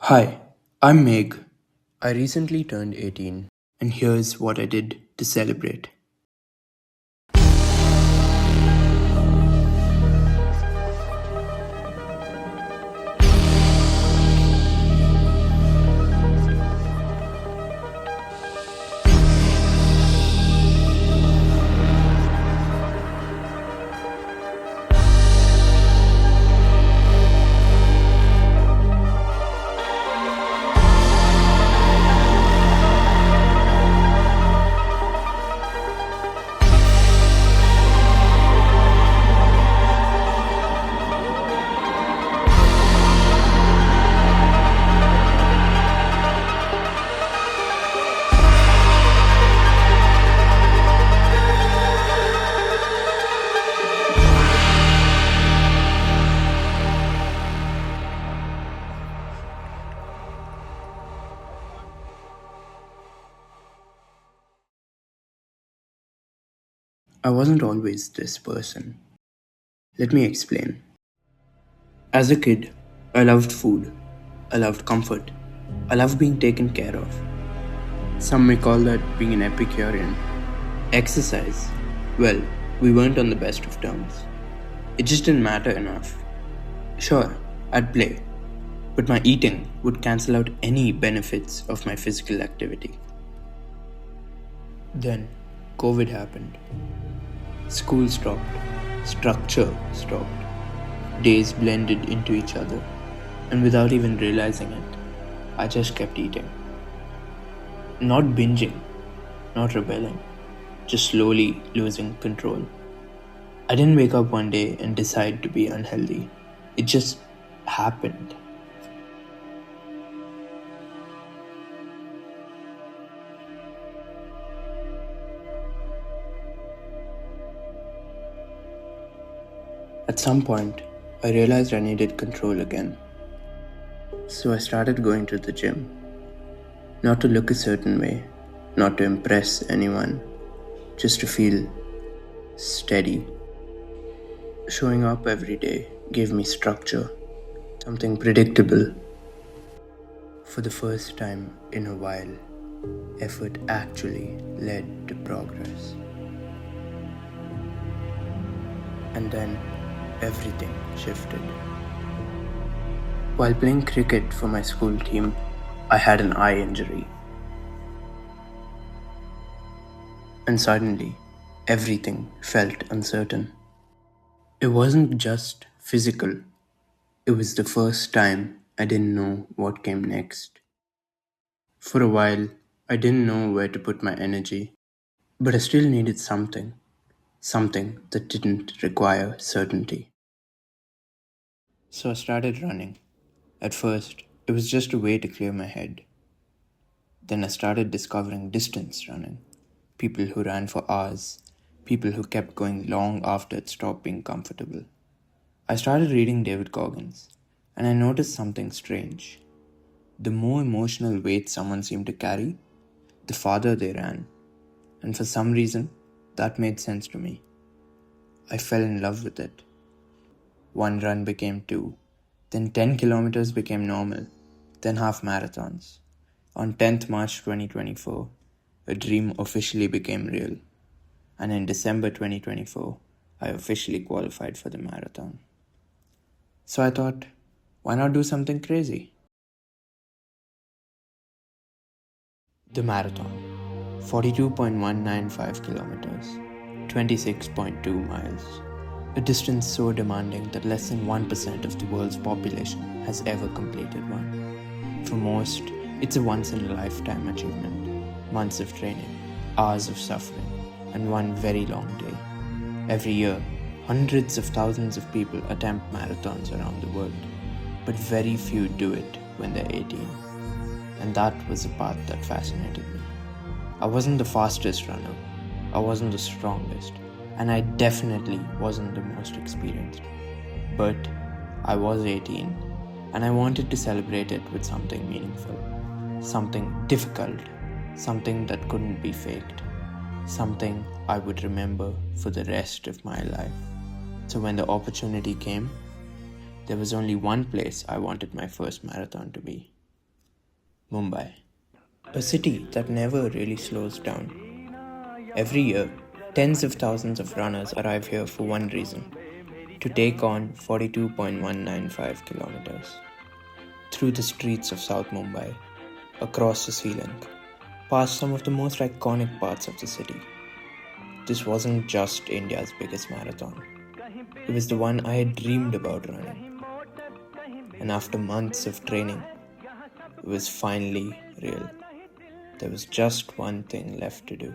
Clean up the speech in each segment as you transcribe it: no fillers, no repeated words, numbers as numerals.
Hi, I'm Megh. I recently turned 18, and here's what I did to celebrate. I wasn't always this person. Let me explain. As a kid, I loved food. I loved comfort. I loved being taken care of. Some may call that being an Epicurean. Exercise. Well, we weren't on the best of terms. It just didn't matter enough. Sure, I'd play, but my eating would cancel out any benefits of my physical activity. Then, COVID happened. School stopped. Structure stopped. Days blended into each other. And without even realizing it, I just kept eating. Not binging, not rebelling, just slowly losing control. I didn't wake up one day and decide to be unhealthy. It just happened. At some point, I realized I needed control again. So I started going to the gym. Not to look a certain way, not to impress anyone, just to feel steady. Showing up every day gave me structure, something predictable. For the first time in a while, effort actually led to progress. And then everything shifted. While playing cricket for my school team, I had an eye injury. And suddenly, everything felt uncertain. It wasn't just physical, it was the first time I didn't know what came next. For a while, I didn't know where to put my energy, but I still needed something that didn't require certainty. So I started running. At first, it was just a way to clear my head. Then I started discovering distance running. People who ran for hours, people who kept going long after it stopped being comfortable. I started reading David Goggins, and I noticed something strange. The more emotional weight someone seemed to carry, the farther they ran. And for some reason, that made sense to me. I fell in love with it. One run became two, then 10 kilometers became normal, then half marathons. On 10th March 2024, a dream officially became real. And in December 2024, I officially qualified for the marathon. So I thought, why not do something crazy? The marathon, 42.195 kilometers, 26.2 miles. A distance so demanding that less than 1% of the world's population has ever completed one. For most, it's a once-in-a-lifetime achievement. Months of training, hours of suffering, and one very long day. Every year, hundreds of thousands of people attempt marathons around the world, but very few do it when they're 18. And that was the part that fascinated me. I wasn't the fastest runner, I wasn't the strongest, and I definitely wasn't the most experienced. But I was 18, and I wanted to celebrate it with something meaningful, something difficult, something that couldn't be faked, something I would remember for the rest of my life. So when the opportunity came, there was only one place I wanted my first marathon to be. Mumbai, a city that never really slows down. Every year, tens of thousands of runners arrive here for one reason: to take on 42.195 kilometers. Through the streets of South Mumbai, across the sea link, past some of the most iconic parts of the city. This wasn't just India's biggest marathon. It was the one I had dreamed about running. And after months of training, it was finally real. There was just one thing left to do.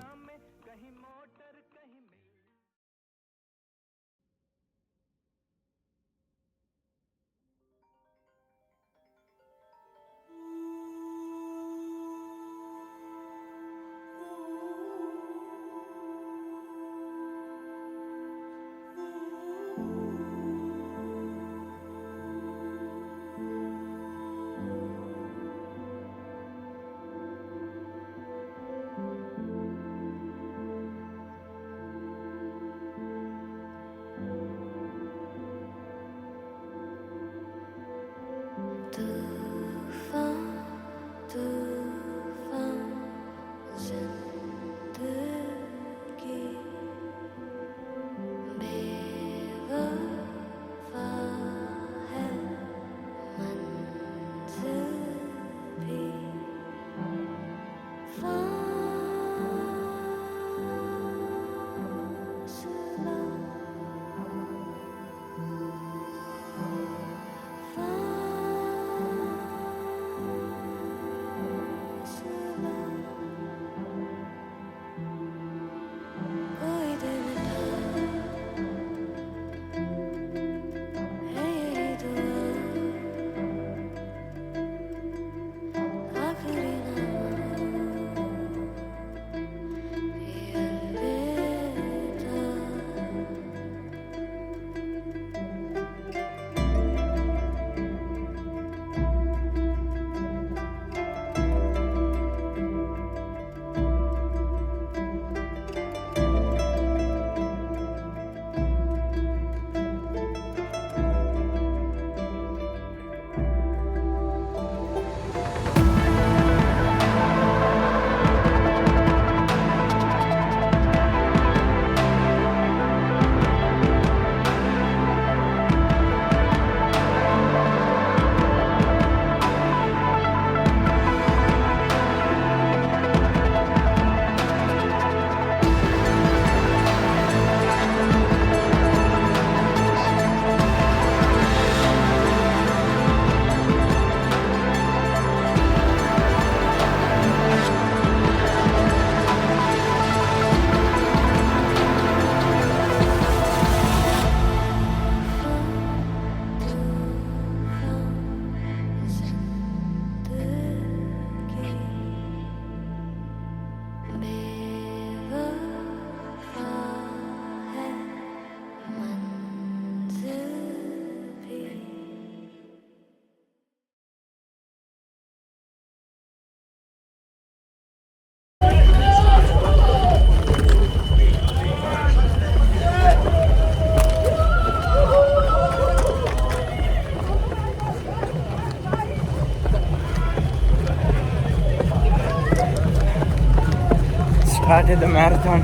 Started the marathon.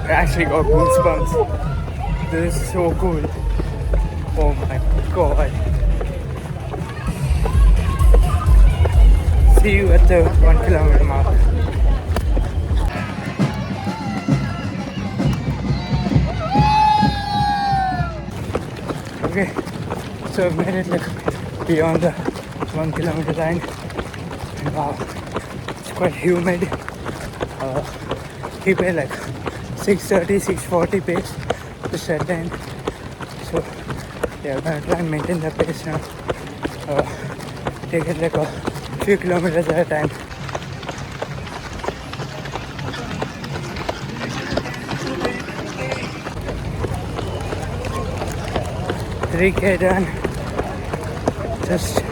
I actually got goosebumps. This is so cool. Oh my god. See you at the 1 kilometer mark. Okay, so I've made it like beyond the 1 kilometer line. Wow, it's quite humid. Keep it like 6:30, 6:40 pace to set in. So yeah, I'm gonna try and maintain that pace now. Take it like a few kilometers at a time. $3K done. Just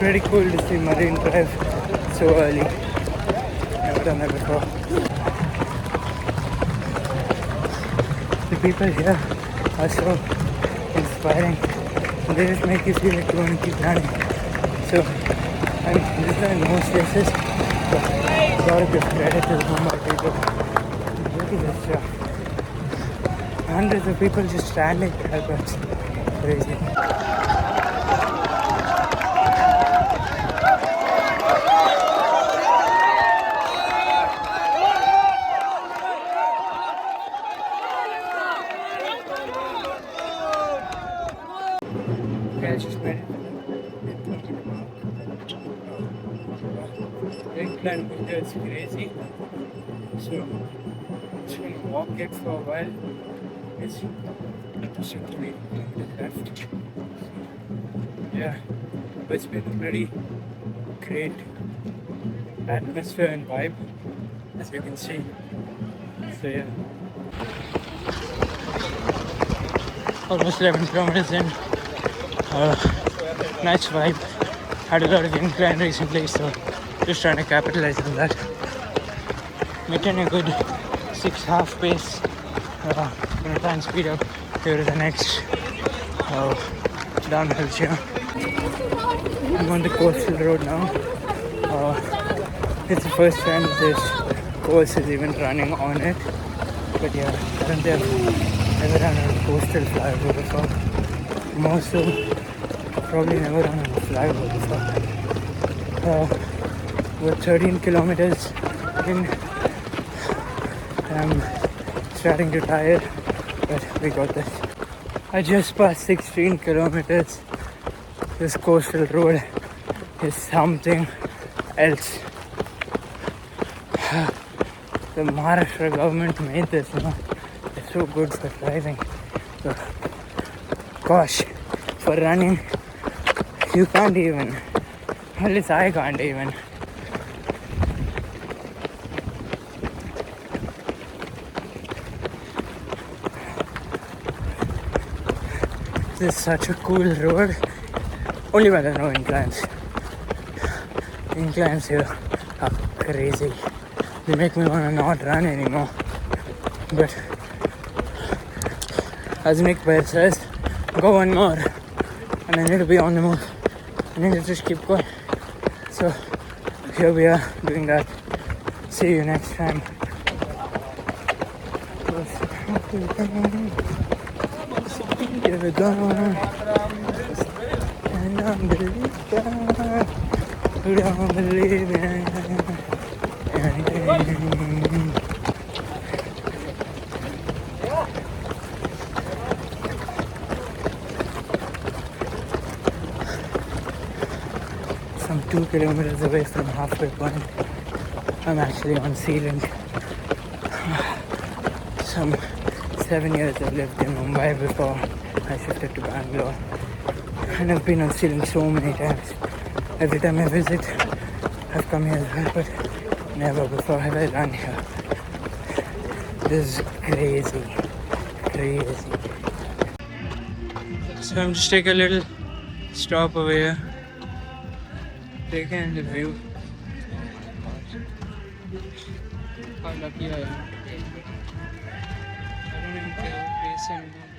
pretty cool to see Marine Drive so early. Never done that before. The people here are so inspiring. They just make you feel like you want to keep running. So, I mean, this is in most places, but gotta give credit to the Mumbai people. Look at this, hundreds of people just standing to help us. Crazy. Okay, I just made it. The incline window is crazy. So, just gonna walk it for a while. It's just 3 kilometers left. Yeah, but it's been a pretty great atmosphere and vibe, as you can see. So yeah. Almost 11 kilometers in. Nice vibe. Had a lot of incline recently, so just trying to capitalize on that. Maintaining a good 6.5 pace. Gonna try and speed up here to the next downhill here. I'm on the coastal road now. It's the first time this course is even running on it. But yeah, I don't think I've never run on a coastal flyover before. More so, probably never run on a flyover before. We're 13 kilometers in. I'm starting to tire, but we got this. I just passed 16 kilometers. This coastal road is something else. The Maharashtra government made this, It's so good for driving. So, gosh, for running, you can't even. At least I can't even. This is such a cool road. Only when there are no inclines. Inclines here are crazy. They make me want to not run anymore. But as Nick Bear says, go one more and I need to be on the move. I need to just keep going. So here we are doing that. See you next time. You're gone, and I'm believing. You don't believe in anything. Some 2 kilometers away from halfway point. I'm actually on ceiling. Some 7 years I've lived in Mumbai before I shifted to Bangalore, and I've been on ceiling so many times. Every time I visit, I've come here as well, but never before have I run here. This is crazy, crazy. So I'm just taking a little stop over here, taking in the view. How lucky I am. I don't even care what pace anymore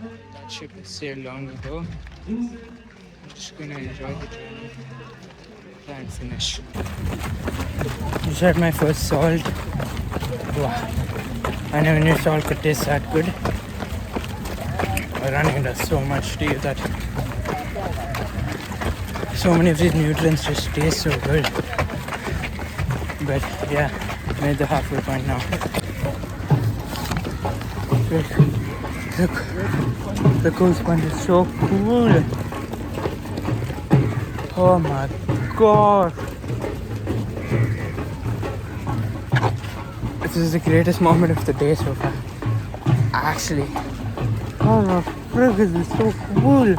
because that ship has sailed long ago. I'm just gonna enjoy the journey. Try and finish. Just had my first salt. Wow. I never knew salt could taste that good. Running does so much to you that so many of these nutrients just taste so good. But yeah, made the halfway point now. Look, the coast point is so cool. Oh my god. This is the greatest moment of the day so far. Actually. Oh my frig, this is so cool.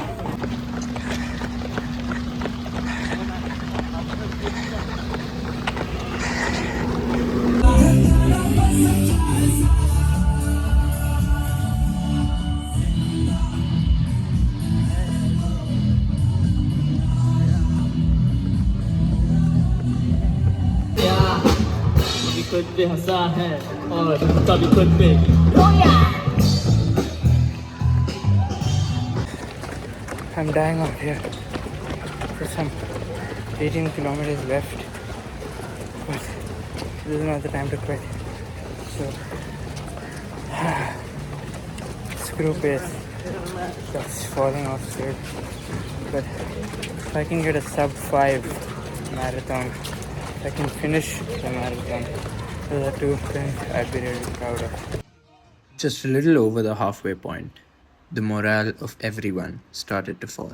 खुद पे हंसा है और कभी खुद पे I'm dying out here. There's some 18 kilometers left, but this is not the time to quit. So, screw pace. That's falling off soon. But if I can get a sub 5 marathon, if I can finish the marathon, those are two things I'd be really proud of. Just a little over the halfway point, the morale of everyone started to fall.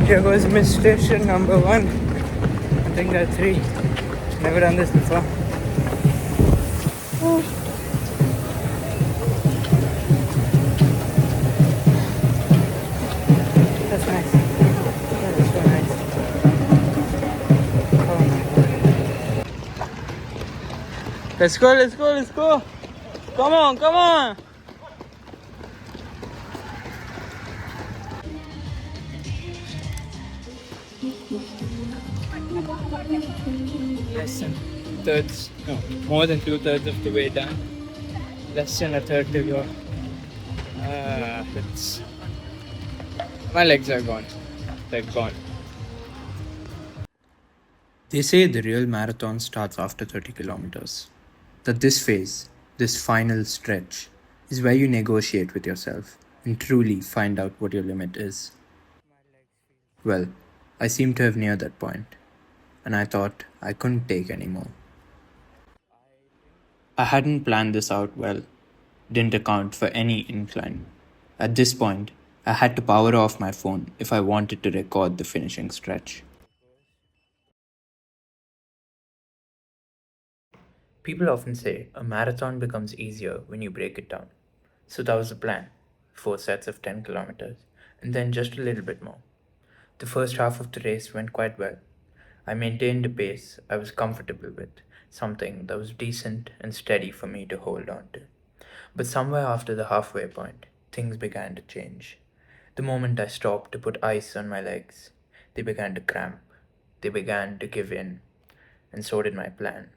Here goes Miss Station number 1. I think there are 3. Never done this before. That's nice. That is so nice. Oh my God. Let's go, let's go, let's go. Come on, come on. Less than thirds, no, more than 2/3 of the way done. Less than a third to go. It's my legs are gone. They're gone. They say the real marathon starts after 30 kilometers. That this phase, this final stretch, is where you negotiate with yourself and truly find out what your limit is. Well, I seem to have neared that point, and I thought I couldn't take any more. I hadn't planned this out well, didn't account for any incline. At this point, I had to power off my phone if I wanted to record the finishing stretch. People often say a marathon becomes easier when you break it down. So that was the plan 4 sets of 10 kilometers, and then just a little bit more. The first half of the race went quite well. I maintained a pace I was comfortable with, something that was decent and steady for me to hold on to. But somewhere after the halfway point, things began to change. The moment I stopped to put ice on my legs, they began to cramp. They began to give in, and so did my plan.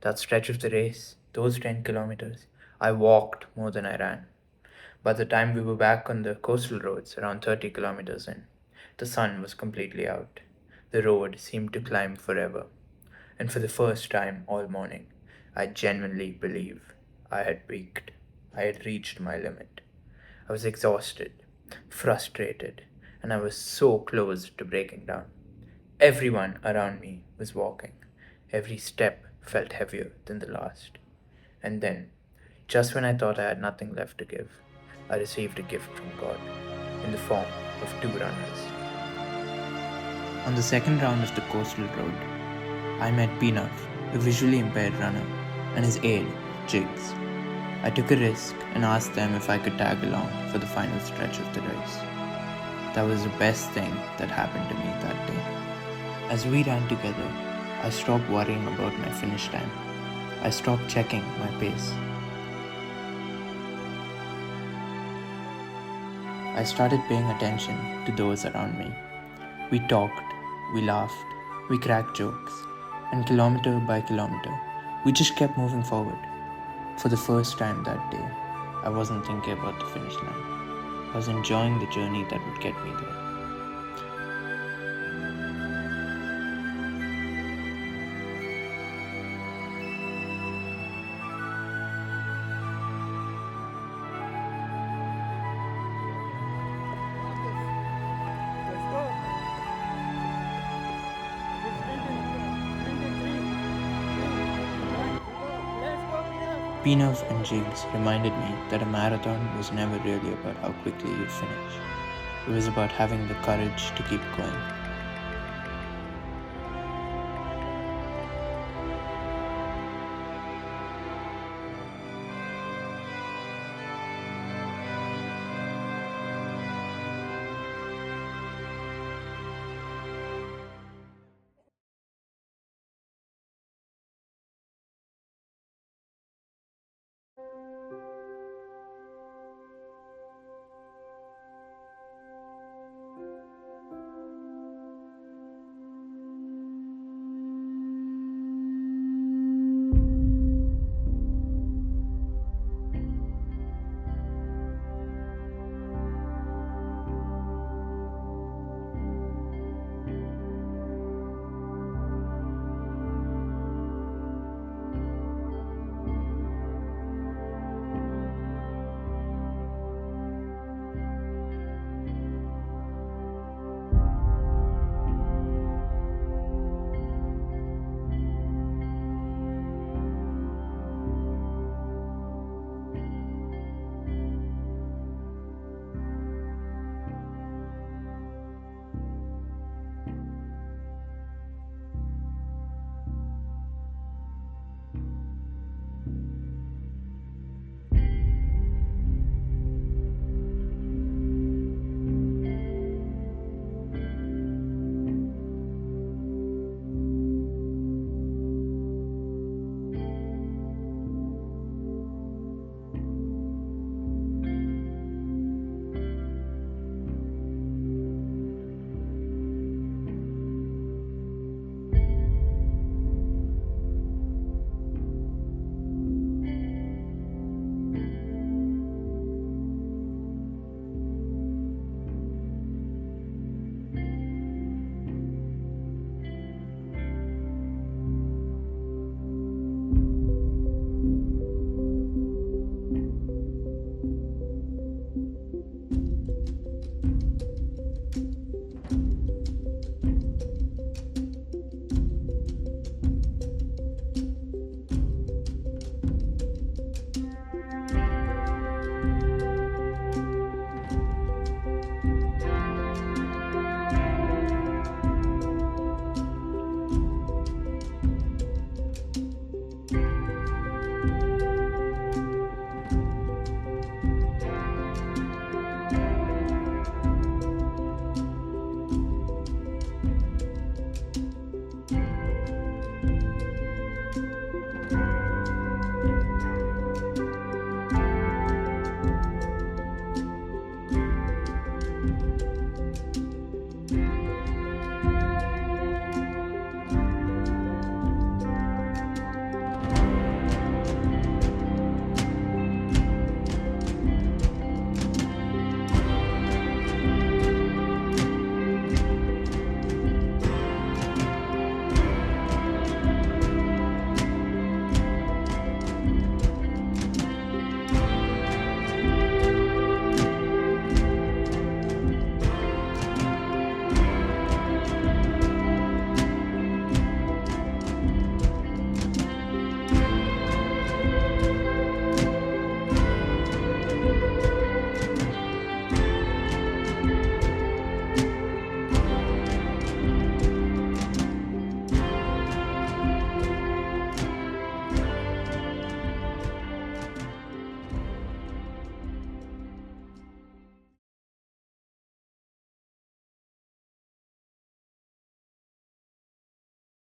That stretch of the race, those 10 kilometers, I walked more than I ran. By the time we were back on the coastal roads, around 30 kilometers in, the sun was completely out. The road seemed to climb forever. And for the first time all morning, I genuinely believe I had peaked. I had reached my limit. I was exhausted, frustrated, and I was so close to breaking down. Everyone around me was walking. Every step felt heavier than the last. And then, just when I thought I had nothing left to give, I received a gift from God in the form of 2 runners. On the second round of the coastal road, I met Pinav, a visually impaired runner, and his aide, Jigs. I took a risk and asked them if I could tag along for the final stretch of the race. That was the best thing that happened to me that day. As we ran together, I stopped worrying about my finish time. I stopped checking my pace. I started paying attention to those around me. We talked, we laughed, we cracked jokes, and kilometer by kilometer, we just kept moving forward. For the first time that day, I wasn't thinking about the finish line. I was enjoying the journey that would get me there. Pinav and Jigs reminded me that a marathon was never really about how quickly you finish. It was about having the courage to keep going.